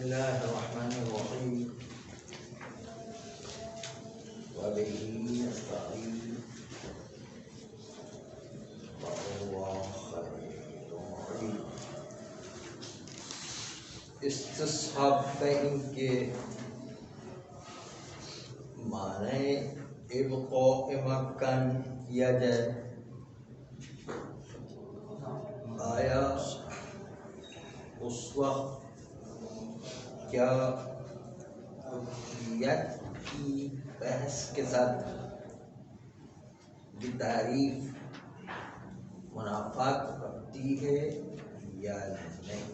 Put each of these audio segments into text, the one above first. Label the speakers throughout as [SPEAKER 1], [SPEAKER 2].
[SPEAKER 1] الله الرحمن الرحيم وبه نستعين والله خير معين. استصحاب فإن کے معنی ابقاء مکان کیا جائے. آیا اس وقت کیا حجیت کی بحث کے ساتھ یہ تعریف منافات رکھتی ہے یا نہیں؟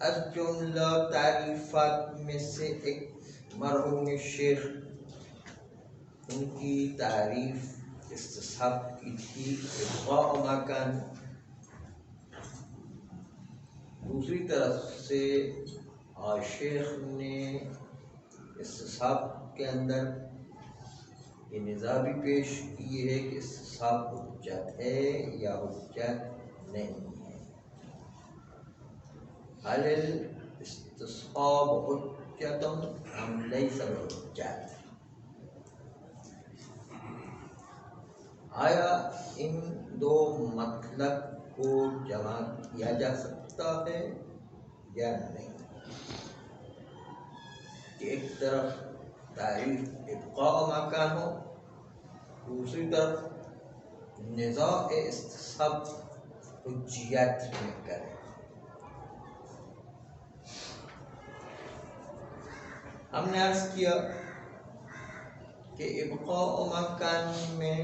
[SPEAKER 1] الجملہ تعریفات میں سے ایک مرحوم شیخ ان کی تعریف استصحاب کی تھی ابقاء مکان. دوسری طرف سے شیخ نے استصحاب کے اندر یہ نظا بھی پیش کی ہے کہ استصحاب حجت ہے یا حجت نہیں ہے. هل الاستصحاب حجت ام لیس بحجت؟ آیا ان دو مطلب کو جمع کیا جا سکتا ہے یا نہیں؟ کہ ایک طرف تعریف ابقاء مکان ہو، دوسری طرف نزاع استصحاب حجیت میں کرے. ہم نے عرض کیا کہ ابقاء مکان میں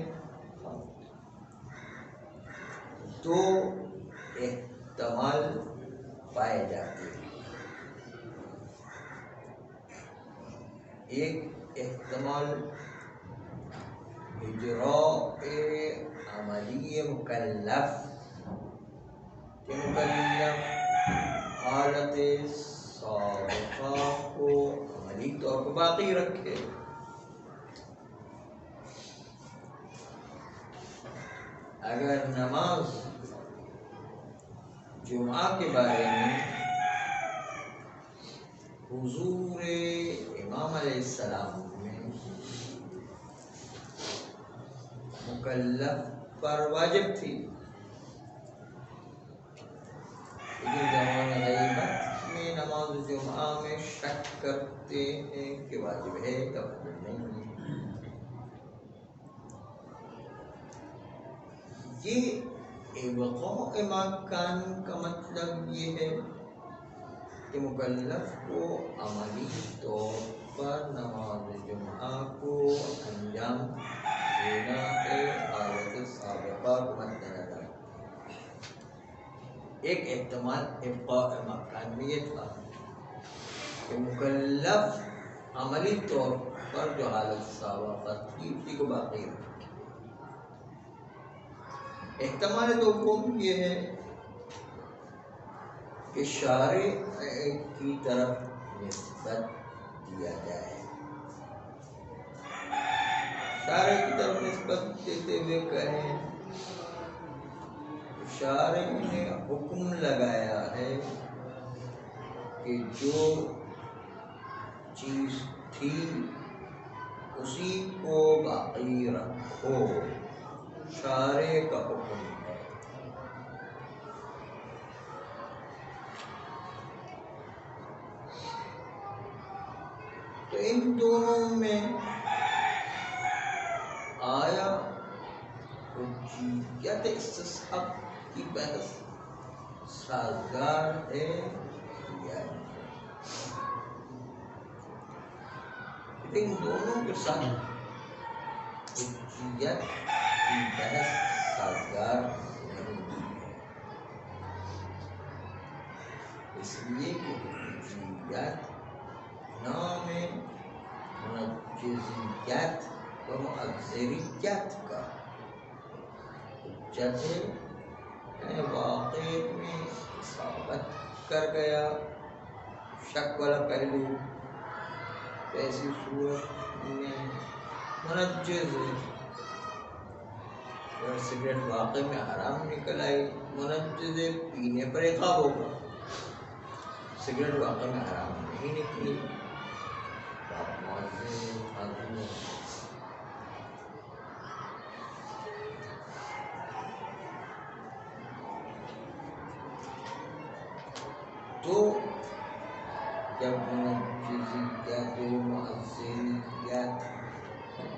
[SPEAKER 1] دو احتمال پائے جاتے ہیں. ایک احتمال اجراء عملی مکلف کہ مکلف حالت سابقہ کو عملی طور پر باقی رکھے. اگر نماز جمعہ کے بارے میں حضور امام علیہ السلام میں مکلف پر واجب تھی، لیکن زمان غیبت میں نماز جمعہ میں شک کرتے ہیں کہ واجب ہے یا نہیں. یہ ابقاء مکان کا مطلب یہ ہے کہ مکلف کو عملی طور پر نماز جمعہ کو انجام دینا ہے حالت سابقہ کو مد نظر. ایک احتمال ابقاء مکان میں یہ تھا کہ مکلف عملی طور پر جو حالت سابقہ تھی اسی کو باقی رکھے. احتمال دوم یہ ہے کہ شارع کی طرف نسبت دیا جائے. شارع کی طرف نسبت دیتے ہوئے کہیں شارع نے حکم لگایا ہے کہ جو چیز تھی اسی کو باقی رکھو. شارع کا حکم ہے. تو ان دونوں میں آیا حجیت استصحاب کی بحث سازگار ہے یا نہیں؟ ان دونوں کے ساتھ حجیت کی بحث سازگار نہیں ہے، اس لیے کہ حجیت نام منجزیت و معذریت کا. حجت ہے واقع میں ثابت کر گیا شک والا پہلو، ایسی صورت میں منجز اگر سگریٹ واقع میں حرام نکل آئی منجز پینے پر عقاب ہوگا، سگریٹ واقع میں حرام نہیں نکلی تو آپ معذر حاضر ہیں۔ تو جب منجزیت و معذریت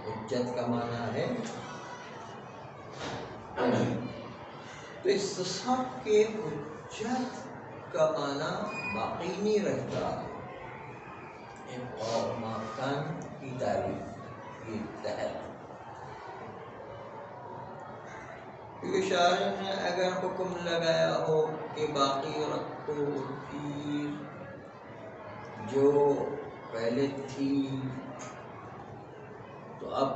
[SPEAKER 1] حجت کا معنی ہے تو استصحاب کے حجت کا معنی باقی نہیں رہتا۔ ایک اور مکان کی تعریف کے تحت کیونکہ شاعر نے اگر حکم لگایا ہو کہ باقی رکھو چیز جو پہلے تھی تو اب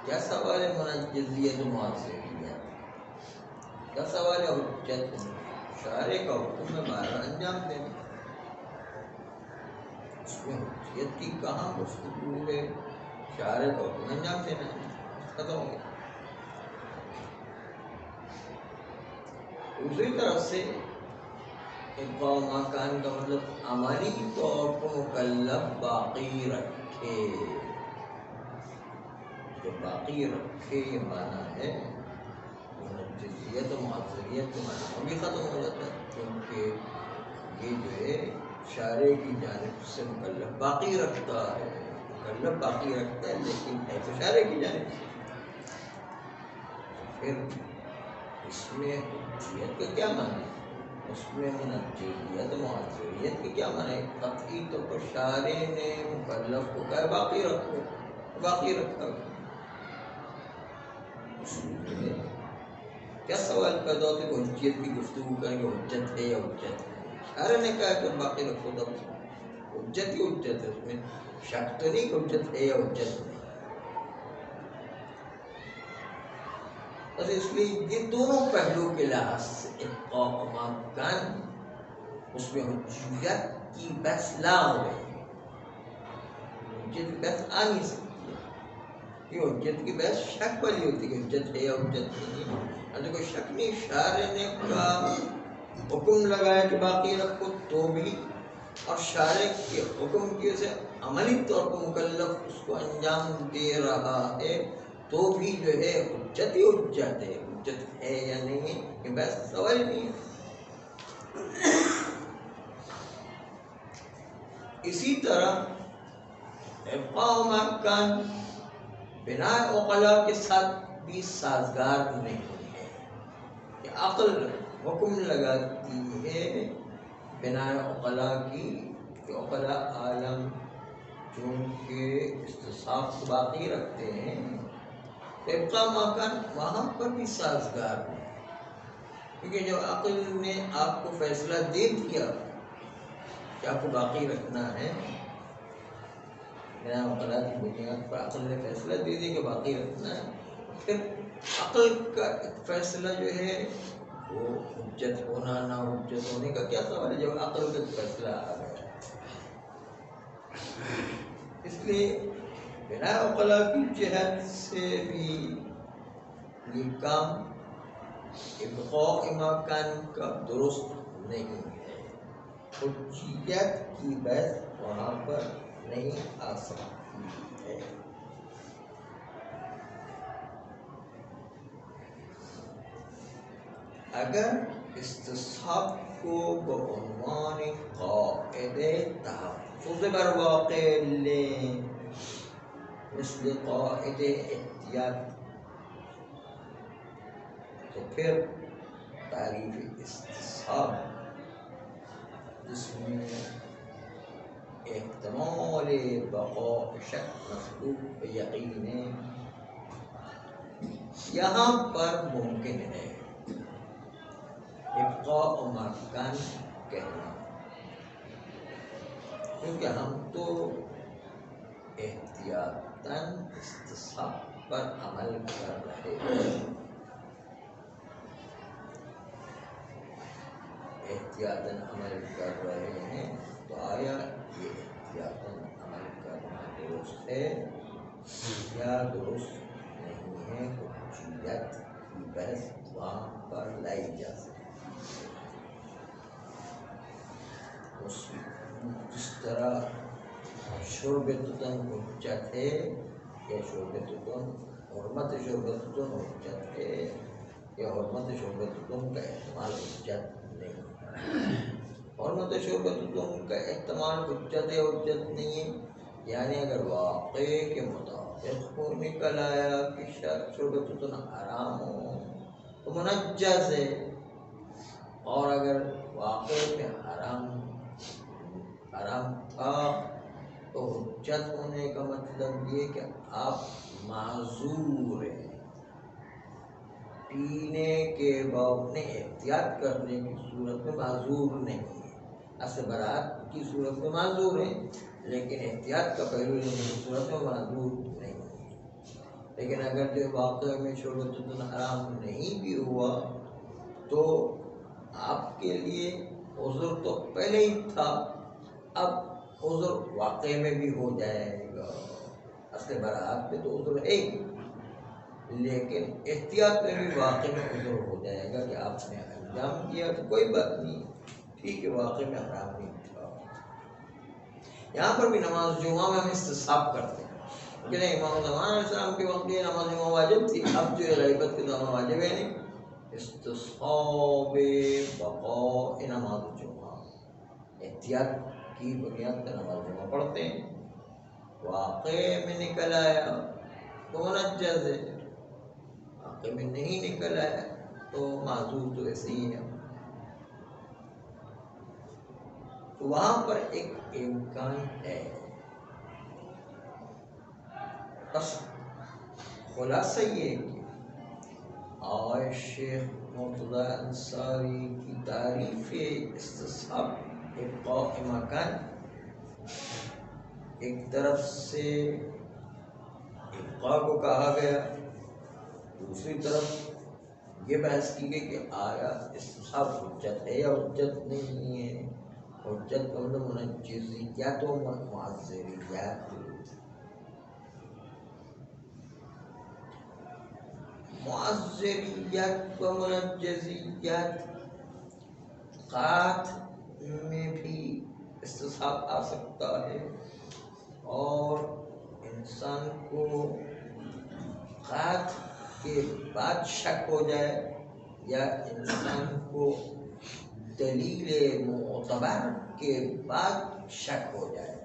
[SPEAKER 1] کیا سوال ہے منجزیت و معذریت، کیا سوال ہے حجت؟ شاعر کا حکم ہے بارہ انجام دینا، اس میں حجیت کی کہاں گفتگو ہے؟ شاعر کا حکم انجام دینا ختم ہو گیا۔ دوسری طرف سے ابقاء مکان کا مطلب عملی طور پر مکلف باقی رکھے، جو باقی رکھے یہ معنی ہے منجزیت و معذریت کا معنی بھی ختم ہو جاتا ہے، کیونکہ یہ جو ہے شارع کی جانب سے مکلف باقی رکھتا ہے، مکلف باقی رکھتا ہے لیکن ہے تو شارع کی جانب سے۔ پھر اس میں حجیت کا کیا معنی ہے؟ اس میں منجزیت و معذریت کا کیا معنی ہے؟ قطعی طور پر شارع نے مکلف کو کہا باقی رکھو، باقی رکھا۔ کیا سوال پیدا ہوتا ہے کہ حجیت کی گفتگو کریں گے، حجت ہے یا حجت ہے؟ شاعر نے کہا کہ باقی رکھو، تب حجت ہی حجت ہے، اس میں شک تو نہیں کہ حجت ہے یا حجت نہیں۔ بس اس لیے یہ دونوں پہلو کے لحاظ سے ابقاء مکان اس میں حجیت کی بحث لا ہو گئی، حجت کی بحث آ نہیں سکتی ہے، یہ حجت کی بحث شک والی ہوتی ہے کہ حجت ہے یا حجت نہیں۔ اگر کوئی شک نہیں، شارع نے کہا حکم لگایا کہ باقی رکھو تو بھی، اور شارع کے حکم کی وجہ سے عملی طور پر مکلف اس کو انجام دے رہا ہے تو بھی جو ہے حجت ہی حجت ہے، حجت ہے یا نہیں ہے یہ بحث سوال نہیں ہے۔ اسی طرح ابقاء مکان بنا عقلاء کے ساتھ بھی سازگار نہیں ہے کہ عقل حکم لگاتی ہے بنا عقلاء کی کہ عقلاء عالم چونکہ استصحاب کو باقی رکھتے ہیں، ابقاء مکان وہاں پر بھی سازگار ہے، کیونکہ جب عقل نے آپ کو فیصلہ دے دیا کہ آپ کو باقی رکھنا ہے، بنا عقلاء کی بنیاد پر عقل نے فیصلہ دے دیا کہ باقی رکھنا ہے، پھر عقل کا فیصلہ جو ہے وہ حجت ہونا نہ حجت ہونے کا کیا سوال ہے جب عقل کا فیصلہ آ گیا۔ اس لیے بنا عقلاء کی جہت سے بھی یہ کام ابقاء مکان کا درست نہیں ہے، حجیت کی بحث وہاں پر نہیں آ سکتی ہے۔ اگر استصحاب کو بعنوان قاعدہ تحفظ بر واقع لیں، مثل قاعدہ احتیاط، تو پھر تعریف استصحاب جس میں احتمال بقاء شک مصدوق یقین ہے، یہاں پر ممکن ہے ابقاء مکان کہنا، کیونکہ ہم تو احتیاطاً استصحاب پر عمل کر رہے ہیں، احتیاطاً عمل کر رہے ہیں، تو آیا یہ احتیاطاً عمل کرنا درست ہے یا درست نہیں ہے؟ حجیت بحث وہاں پر لائی جا سکے۔ جس طرح شعبۃً حجت ہے یا شعبۃً حرمت شعبۃً حجت ہے یا حرمت شعبۃً کا احتمال حجت نہیں۔ حرمت شعبۃً کا احتمال حجت حجت نہیں ہے، یعنی اگر واقعے کے مطابق وہ نکل آیا کہ شعبۃً حرام ہو تو منجز ہے، اور اگر واقعے میں حرام تھا تو حجت ہونے کا مطلب یہ کہ آپ معذور ہیں، پینے کے بعد احتیاط کرنے کی صورت میں معذور نہیں ہے، اصل برات کی صورت میں معذور ہیں لیکن احتیاط کا پہلو لینے کی صورت میں معذور نہیں ہے۔ لیکن اگر جو واقعے میں شعبۃً حرام نہیں بھی ہوا تو آپ کے لیے عذر تو پہلے ہی تھا، اب عذر واقعے میں بھی ہو جائے گا۔ اصل برات میں تو عذر ہے لیکن احتیاط میں بھی واقعے میں عذر ہو جائے گا کہ آپ نے انجام کیا تو کوئی بات نہیں، ٹھیک ہے، واقعے میں حرام نہیں تھا۔ یہاں پر بھی نماز جمعہ میں ہم استصحاب کرتے ہیں کہ نہیں، امام زمان علیہ السلام کے وقت یہ نماز جمعہ واجب تھی، اب جو غیبت کے دوران واجب ہے نہیں، استصحاب بقاء نماز جمعہ، احتیاط کی بنیاد پر نماز جمعہ پڑھتے ہیں۔ واقعے میں نکل آیا تو منجز ہے، واقعے میں نہیں نکل آیا تو معذور تو ایسے ہی ہے۔ تو وہاں پر ایک امکان ہے۔ بس خلاصہ یہ ہے کہ آج شیخ مرتضی انصاری کی تعریف استصحاب ابقاء مکان، ایک طرف سے ابقاء کو کہا گیا، دوسری طرف یہ بحث کی گئی کہ آیا استصحاب حجت ہے یا حجت نہیں ہے۔ حجت کا مطلب منجزیت و معذریت، معذریت و منجزیت، قات میں بھی استصحاب آ سکتا ہے، اور انسان کو قات کے بعد شک ہو جائے یا انسان کو دلیل معتبر کے بعد شک ہو جائے،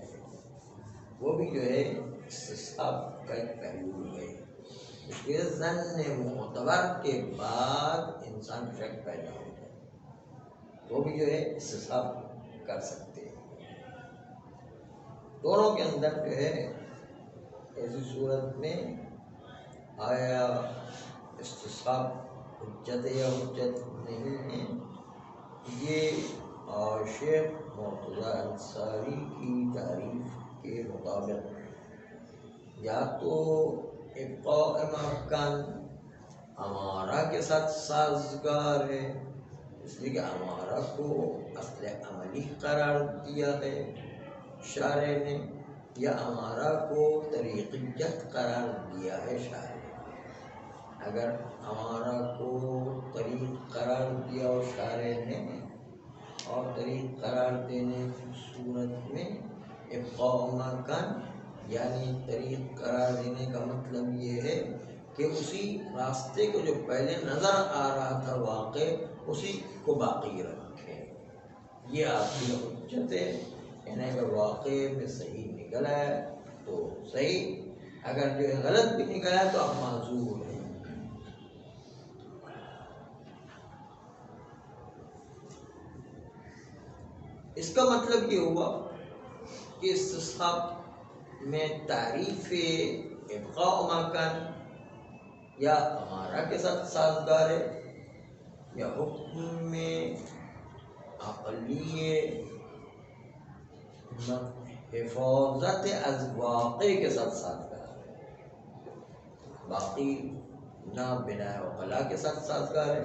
[SPEAKER 1] وہ بھی جو ہے استصحاب کا ایک پہلو ہے۔ اس کے ظن معتبر کے بعد انسان شک پیدا ہو جائے، وہ بھی جو ہے استصحاب کر سکتے ہیں۔ دونوں کے اندر جو ہے ایسی صورت میں آیا استصحاب حجت یا حجت نہیں ہے، یہ شیخ مرتضی انصاری کی تعریف کے مطابق یا تو ابقاء مکان امارہ کے ساتھ سازگار ہے، اس لیے کہ امارہ کو اصل عملی قرار دیا ہے شارع نے، یا امارہ کو طریقیت قرار دیا ہے شارع نے۔ اگر امارہ کو طریق قرار دیا ہو شارع نے، اور طریق قرار دینے کی صورت میں ابقاء مکان، یعنی طریق قرار دینے کا مطلب یہ ہے کہ اسی راستے کو جو پہلے نظر آ رہا تھا واقع، اسی کو باقی رکھیں، یہ آپ کی حجت ہے۔ یعنی اگر واقع میں صحیح نکلا ہے تو صحیح، اگر جو غلط بھی نکلا ہے تو آپ معذور ہیں۔ اس کا مطلب یہ ہوا کہ استصحاب میں تعریف ابقاء مکان یا امارہ کے ساتھ سازگار ہے، یا حکم میں عقلی حفاظت از واقع کے ساتھ سازگار ہے، باقی نہ بنا وقلا کے ساتھ سازگار ہے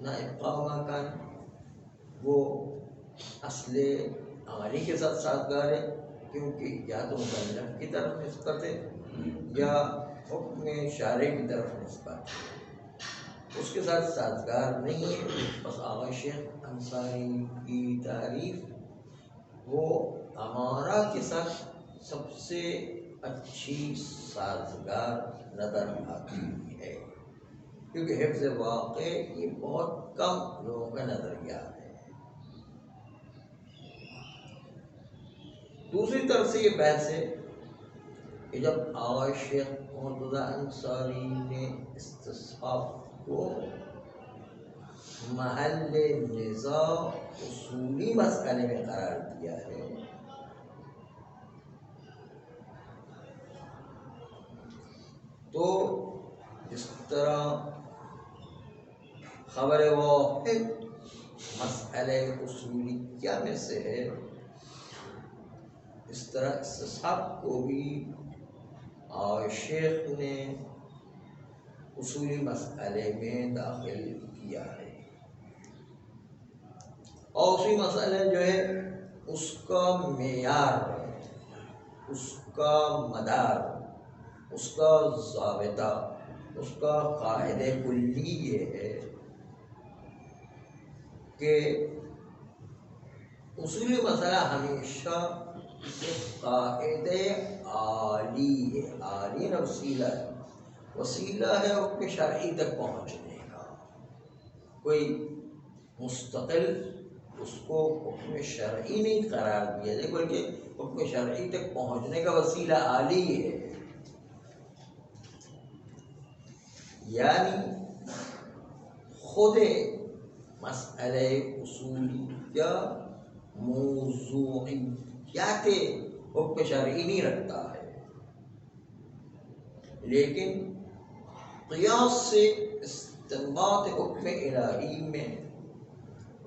[SPEAKER 1] نہ ابقاء مکان وہ اصل عملی کے ساتھ سازگار ہے، کیونکہ یا تو مکلف کی طرف نسبت ہے یا حکم شارع کی طرف نسبت ہے۔ اس کے ساتھ سازگار نہیں ہے۔ بس آغا شیخ انصاری کی تعریف وہ ہمارا کے ساتھ سب سے اچھی سازگار نظر آتی ہے، کیونکہ حفظ واقع یہ بہت کم لوگوں کا نظریہ ہے۔ دوسری طرف سے یہ بحث ہے کہ جب آغا شیخ مرتضیٰ انصاری نے استصحاب کو محل نزاع اصولی مسئلے میں قرار دیا ہے، تو جس طرح خبر واحد مسئلہ اصولیہ میں سے ہے، اس طرح استصحاب کو بھی آغا شیخ نے اصولی مسئلے میں داخل کیا ہے، اور اسی مسئلہ جو ہے اس کا معیار، اس کا مدار، اس کا ضابطہ، اس کا قاعدہ کلی یہ ہے کہ اصولی مسئلہ ہمیشہ قاعدہ عالی ہے، عالی نہ وسیلہ ہے، وسیلہ ہے حکم شرعی تک پہنچنے کا، کوئی مستقل اس کو حکم شرعی نہیں قرار دیا جائے، بلکہ حکم شرعی تک پہنچنے کا وسیلہ عالی ہے۔ یعنی خود مسئلہ اصولیہ موضوعیات حکم شرعی نہیں رکھتا ہے، لیکن قیاس سے استنباط حکم الہی میں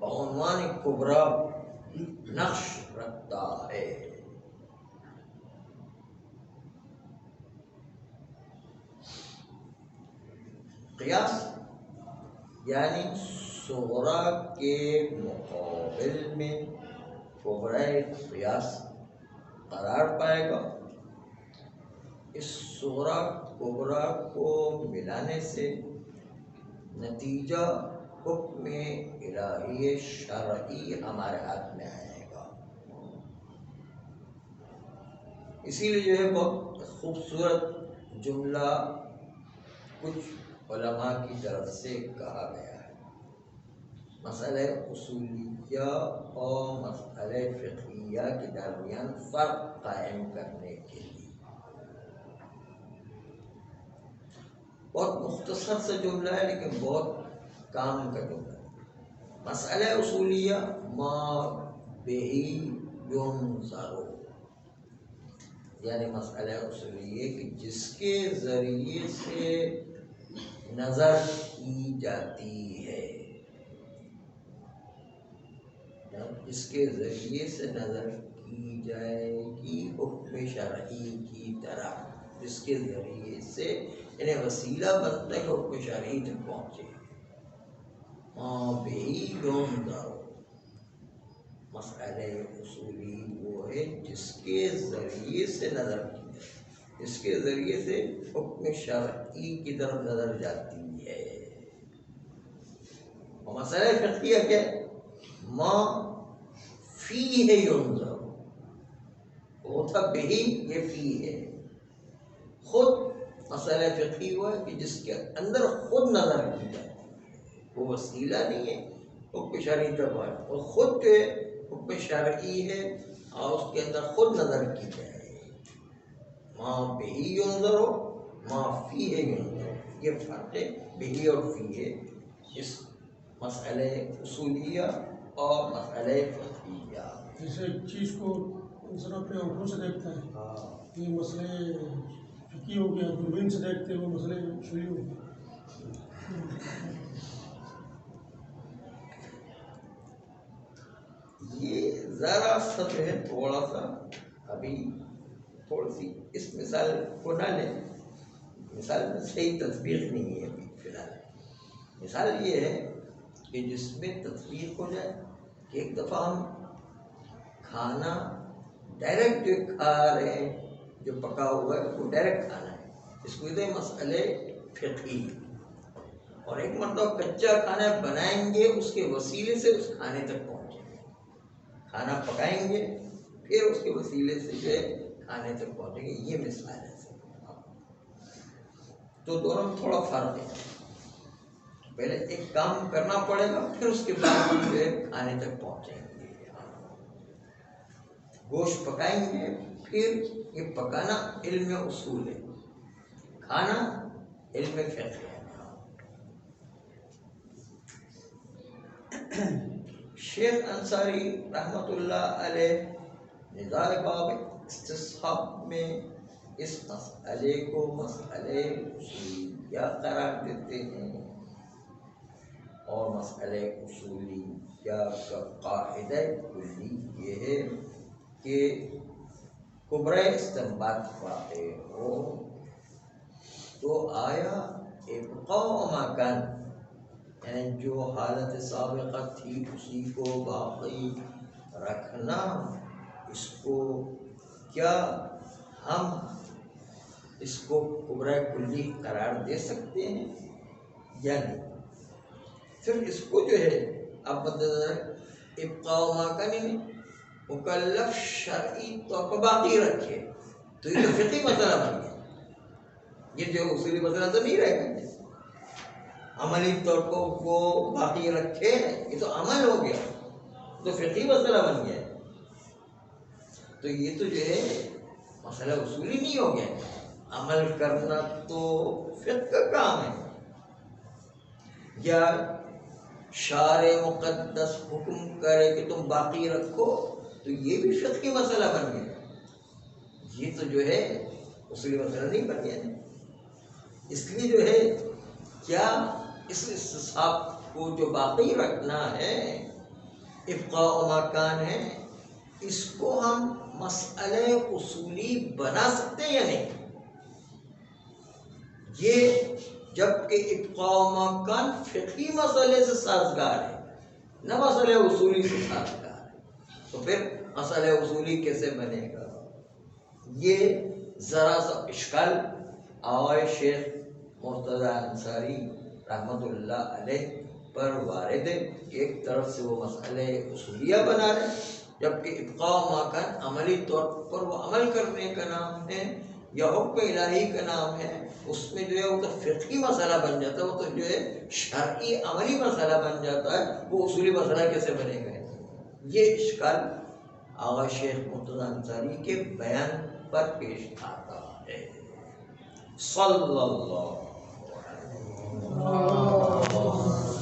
[SPEAKER 1] بعنوان کبریٰ نقش رکھتا ہے۔ قیاس یعنی صغریٰ کے مقابل میں کبریٰ قیاس قرار پائے گا۔ اس صغریٰ کبریٰ کو ملانے سے نتیجہ حکم الہی شرعی ہمارے ہاتھ میں آئے گا۔ اسی لیے جو ہے بہت خوبصورت جملہ کچھ علماء کی طرف سے کہا گیا ہے، مسئلہ اصولیہ اور مسئلہ فقہیہ کے درمیان فرق قائم کرنے کے لیے۔ بہت مختصر سا جملہ ہے لیکن بہت کام کا جملہ ہے۔ مسئلہ اصولیہ ما بہی ینظر، یعنی مسئلہ اصولیہ کہ جس کے ذریعے سے نظر کی جاتی ہے، جس کے ذریعے سے نظر کی جائے گی حکم شرعی کی طرح، جس کے ذریعے سے یعنی وسیلہ بنتا ہے کہ حکم شرعی تک پہنچے۔ ما بہی ینظر، مسئلہ اصولی وہ ہے جس کے ذریعے سے نظر کی جائے، جس کے ذریعے سے حکم شرعی کی طرف نظر جاتی ہے۔ اور مسئلہ فقہیہ کیا ہے؟ ما فیہ ینظر، ہوتا بہی یہ فی ہے، خود مسئلہ فقہی ہوا ہے کہ جس کے اندر خود نظر کی جائے، وہ وسیلہ نہیں ہے حکم شرعی تک، وہ خود جو ہے حکم شرعی ہے اور اس کے اندر خود نظر کی جائے۔ ما بہی ینظر ما فیہ ینظر، یہ فرق ہے بہی اور فیہ اس مسئلہ اصولیہ اور مسئلہ فقہیہ۔
[SPEAKER 2] جیسے ایک چیز کو انسان اپنے آنکھوں سے دیکھتا ہے، یہ مسئلہ فقہی ہو گیا، دوربین سے دیکھتے وہ مسئلہ اصولی ہو گیا۔
[SPEAKER 1] یہ ذرا سا جو ہے تھوڑا سا ابھی تھوڑی سی اس مثال کو نہ لیں، مثال میں صحیح تطبیق نہیں ہے ابھی فی الحال۔ مثال یہ ہے کہ جس میں تطبیق ہو جائے کہ ایک دفعہ ہم کھانا ڈائریکٹ جو کھا رہے ہیں، جو پکا ہوا ہے وہ ڈائریکٹ کھانا ہے، اس کو کہتے ہیں مسئلہ فقہی۔ اور ایک مرتبہ کچا کھانا بنائیں گے اس کے وسیلے سے اس کھانے تک پہنچیں گے، کھانا پکائیں گے پھر اس کے وسیلے سے جو ہے کھانے تک پہنچیں گے. یہ مثال ہے. تو دونوں میں تھوڑا فرق ہے. پہلے ایک کام کرنا پڑے گا پھر اس کے بعد ہم جو ہے کھانے تک پہنچیں گے. گوشت پکائیں گے پھر یہ پکانا علم اصول ہے، کھانا علم فقہ ہے. شیخ انصاری رحمۃ اللہ علیہ نزاع باب استصحاب میں اس مسئلے کو مسئلے اصولیہ قرار دیتے ہیں، اور مسئلے اصولیہ کا قاعدہ کلی یہ ہے کہ کبرے استنباط واقع ہو تو آیا ابقاء ما کان، یعنی جو حالت سابقہ تھی اسی کو باقی رکھنا، اس کو کیا ہم اس کو کبرہ کلی قرار دے سکتے ہیں یا نہیں؟ پھر اس کو جو ہے اب ابقاء ما کان مکلف شرعی طور پر باقی رکھے تو یہ تو فقہی مسئلہ بن گیا. یہ جو اصولی مسئلہ تو نہیں رہے گا. عملی طور پر وہ باقی رکھے یہ تو عمل ہو گیا، تو فقہی مسئلہ بن گیا. تو یہ تو جو ہے مسئلہ اصولی نہیں ہو گیا. عمل کرنا تو فقہ کا کام ہے، یا شارع مقدس حکم کرے کہ تم باقی رکھو تو یہ بھی فقہی مسئلہ بن گیا. یہ تو جو ہے اصولی مسئلہ نہیں بن گیا. اس لیے جو ہے کیا اس استصحاب کو جو باقی رکھنا ہے ابقاء ما کان ہے، اس کو ہم مسئلہ اصولی بنا سکتے ہیں یا نہیں؟ یہ جبکہ ابقاء ما کان فقہی مسئلے سے سازگار ہے نہ مسئلہ اصولی سے سازگار ہے، تو پھر مسئلہ اصولی کیسے بنے گا؟ یہ ذرا سا اشکال آوائے شیخ مرتضی انصاری رحمۃ اللہ علیہ پر وارد ہے. ایک طرف سے وہ مسئلہ اصولیہ بنا رہے جبکہ ابقاء ما کان عملی طور پر وہ عمل کرنے کا نام ہے یا حکم الہی کا نام ہے. اس میں جو ہے وہ تو فقہی مسئلہ بن جاتا ہے، وہ تو جو ہے شرعی عملی مسئلہ بن جاتا ہے. وہ اصولی مسئلہ کیسے بنے گا؟ یہ اشکال آغا شیخ مرتضی انصاری کے بیان پر پیش آتا ہے. صلی اللہ علیہ وسلم.